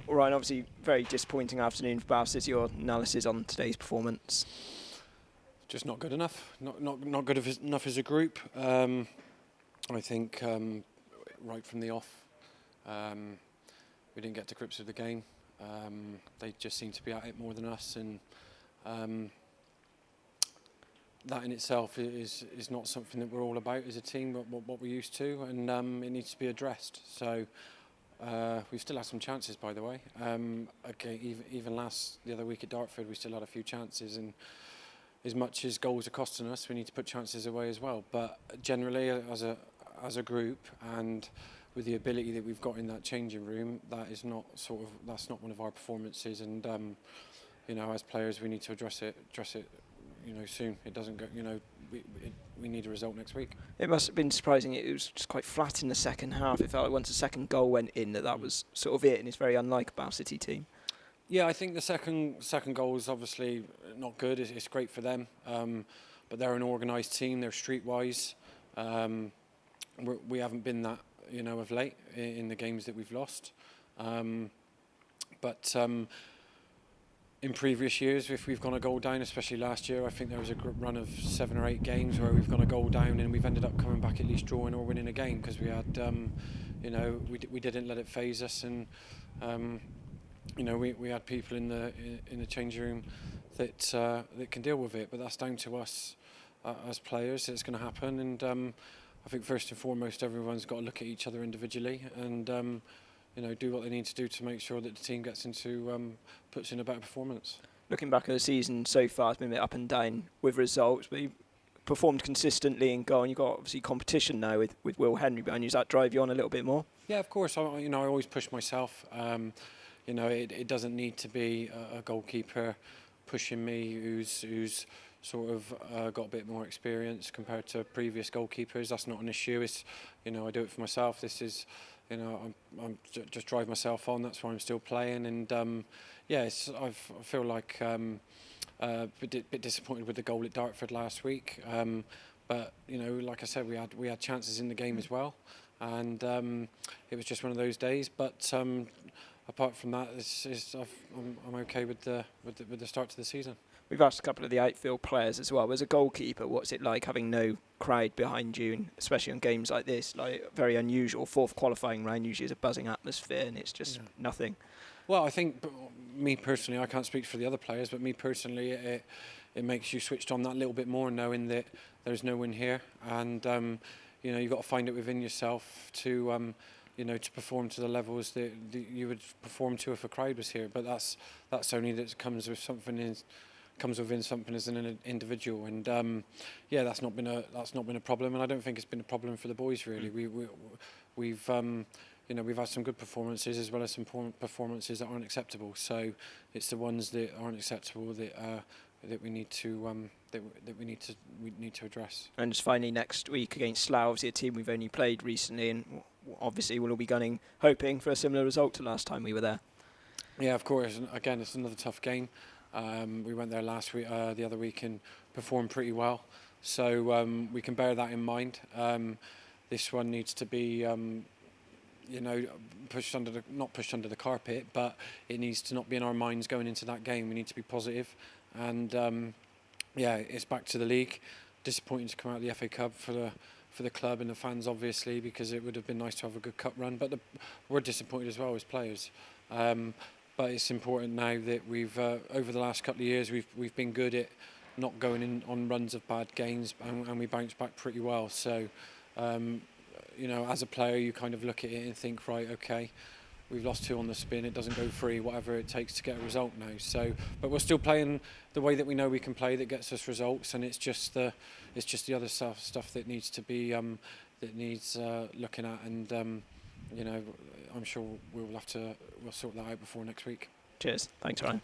All right, obviously very disappointing afternoon for Bath. Is your analysis on today's performance? Just not good enough. Not good enough as a group. I think right from the off, we didn't get to grips with the game. They just seemed to be at it more than us, and that in itself is not something that we're all about as a team. What we're used to, and it needs to be addressed. So. We've still had some chances, by the way. Okay, even the other week at Dartford, we still had a few chances, and as much as goals are costing us, we need to put chances away as well. But generally, as a group, and with the ability that we've got in that changing room, that's not one of our performances. And as players, we need to address it. Soon. It doesn't go. We need a result next week. It must have been surprising. It was just quite flat in the second half. It felt like once the second goal went in, that was sort of it, and it's very unlike a Bath City team. Yeah, I think the second goal is obviously not good. It's great for them, but they're an organised team. They're streetwise. We haven't been that, of late in the games that we've lost. But in previous years, if we've gone a goal down, especially last year, I think there was a run of 7 or 8 games where we've gone a goal down and we've ended up coming back at least drawing or winning a game because we had, we didn't let it phase us, and we had people in the changing room that can deal with it. But that's down to us as players. It's going to happen, and I think first and foremost, everyone's got to look at each other individually and. Do what they need to do to make sure that the team puts in a better performance. Looking back at the season so far, it's been a bit up and down with results, but you performed consistently in goal, and you've got obviously competition now with Will Henry behind you. Does that drive you on a little bit more? Yeah, of course. I always push myself. It doesn't need to be a goalkeeper pushing me who's sort of got a bit more experience compared to previous goalkeepers. That's not an issue. It's, I do it for myself. This is... I'm just drive myself on. That's why I'm still playing, and I feel like a bit disappointed with the goal at Dartford last week. But like I said, we had chances in the game as well, and it was just one of those days. But apart from that, I'm okay with the start to the season. We've asked a couple of the outfield players as well. As a goalkeeper, what's it like having no crowd behind you, and especially on games like this? Like, very unusual. Fourth qualifying round usually is a buzzing atmosphere, and it's just nothing. Well, I think me personally, I can't speak for the other players, but me personally, it makes you switched on that little bit more, knowing that there's no one here, and you've got to find it within yourself to to perform to the levels that you would perform to if a crowd was here. But that's only that comes within something as an individual, and that's not been a problem, and I don't think it's been a problem for the boys really. We've had some good performances as well as some performances that aren't acceptable. So it's the ones that aren't acceptable that we need to address. And just finally, next week against Slough, obviously a team we've only played recently, and obviously we'll all be hoping for a similar result to last time we were there. Yeah, of course. And again, it's another tough game. We went there last week, the other week, and performed pretty well. So we can bear that in mind. This one needs to be, not pushed under the carpet, but it needs to not be in our minds going into that game. We need to be positive, and it's back to the league. Disappointing to come out of the FA Cup for the club and the fans, obviously, because it would have been nice to have a good cup run. But we're disappointed as well as players. But it's important now that we've over the last couple of years we've been good at not going in on runs of bad games, and we bounced back pretty well. So as a player, you kind of look at it and think, right, okay, we've lost 2 on the spin, it doesn't go free, whatever it takes to get a result now. So, but we're still playing the way that we know we can play, that gets us results, and it's just the other stuff that needs to be looking at, and I'm sure we'll sort that out before next week. Cheers. Thanks, Ryan.